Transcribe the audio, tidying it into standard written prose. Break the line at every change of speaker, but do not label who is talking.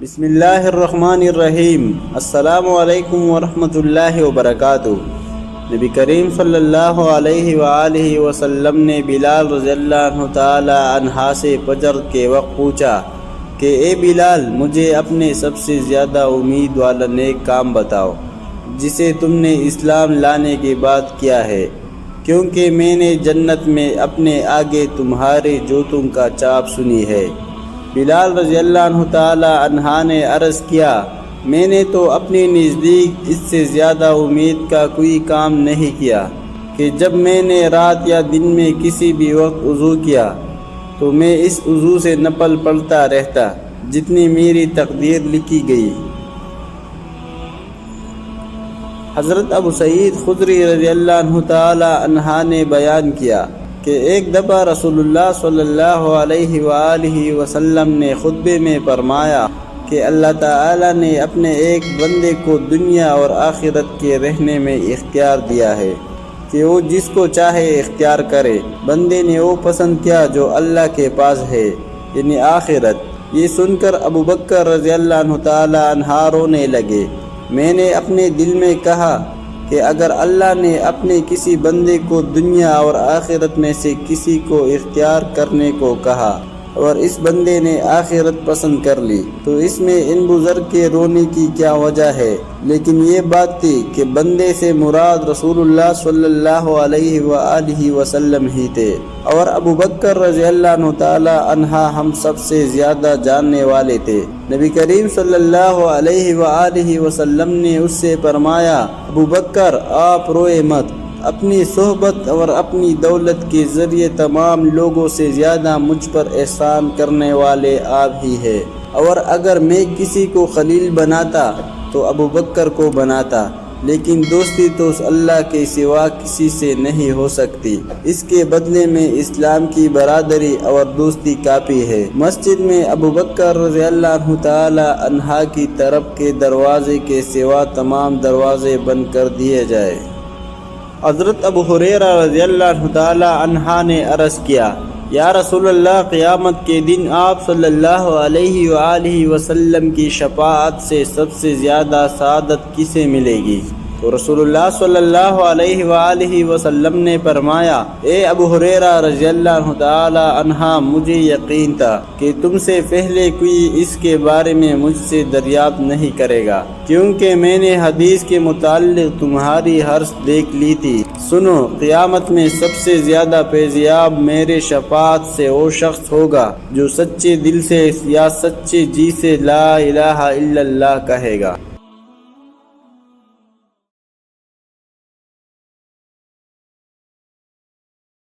بسم اللہ الرحمن الرحیم۔ السلام علیکم ورحمۃ اللہ وبرکاتہ۔ نبی کریم صلی اللہ علیہ وآلہ وسلم نے بلال رضی اللہ عنہ تعالی عنہ سے فجر کے وقت پوچھا کہ اے بلال، مجھے اپنے سب سے زیادہ امید والا نیک کام بتاؤ جسے تم نے اسلام لانے کے بعد کیا ہے، کیونکہ میں نے جنت میں اپنے آگے تمہارے جوتوں کا چاپ سنی ہے۔ بلال رضی اللہ عنہ تعالی عنہ نے عرض کیا، میں نے تو اپنے نزدیک اس سے زیادہ امید کا کوئی کام نہیں کیا کہ جب میں نے رات یا دن میں کسی بھی وقت وضو کیا تو میں اس وضو سے نفل پڑھتا رہتا جتنی میری تقدیر لکھی گئی۔ حضرت ابو سعید خدری رضی اللہ عنہ تعالی عنہ نے بیان کیا کہ ایک دفعہ رسول اللہ صلی اللہ علیہ وآلہ وسلم نے خطبے میں فرمایا کہ اللہ تعالی نے اپنے ایک بندے کو دنیا اور آخرت کے رہنے میں اختیار دیا ہے کہ وہ جس کو چاہے اختیار کرے۔ بندے نے وہ پسند کیا جو اللہ کے پاس ہے، یعنی آخرت۔ یہ سن کر ابو بکر رضی اللہ عنہ تعالی عنہ رونے لگے۔ میں نے اپنے دل میں کہا کہ اگر اللہ نے اپنے کسی بندے کو دنیا اور آخرت میں سے کسی کو اختیار کرنے کو کہا اور اس بندے نے آخرت پسند کر لی تو اس میں ان بزرگ کے رونے کی کیا وجہ ہے؟ لیکن یہ بات تھی کہ بندے سے مراد رسول اللہ صلی اللہ علیہ وآلہ وسلم ہی تھے، اور ابو بکر رضی اللہ عنہ تعالی عنہ ہم سب سے زیادہ جاننے والے تھے۔ نبی کریم صلی اللہ علیہ وآلہ وسلم نے اس سے فرمایا، ابو بکر آپ روئے مت، اپنی صحبت اور اپنی دولت کے ذریعے تمام لوگوں سے زیادہ مجھ پر احسان کرنے والے آپ ہی ہیں، اور اگر میں کسی کو خلیل بناتا تو ابو بکر کو بناتا، لیکن دوستی تو اللہ کے سوا کسی سے نہیں ہو سکتی، اس کے بدلے میں اسلام کی برادری اور دوستی کافی ہے۔ مسجد میں ابو بکر رضی اللہ عنہ تعالی عنہ کی طرف کے دروازے کے سوا تمام دروازے بند کر دیے جائے۔ حضرت ابو ہریرہ رضی اللہ عنہ تعالی عنہ نے عرض کیا، یا رسول اللہ، قیامت کے دن آپ صلی اللہ علیہ وآلہ وسلم کی شفاعت سے سب سے زیادہ سعادت کسے ملے گی؟ تو رسول اللہ صلی اللہ علیہ وآلہ وسلم نے فرمایا، اے ابو ہریرہ رضی اللہ عنہ تعالی عنہ، مجھے یقین تھا کہ تم سے پہلے کوئی اس کے بارے میں مجھ سے دریافت نہیں کرے گا، کیونکہ میں نے حدیث کے متعلق تمہاری حرص دیکھ لی تھی۔ سنو، قیامت میں سب سے زیادہ فیضیاب میرے شفاعت سے وہ شخص ہوگا جو سچے دل سے یا سچے جی سے لا الہ الا اللہ کہے گا۔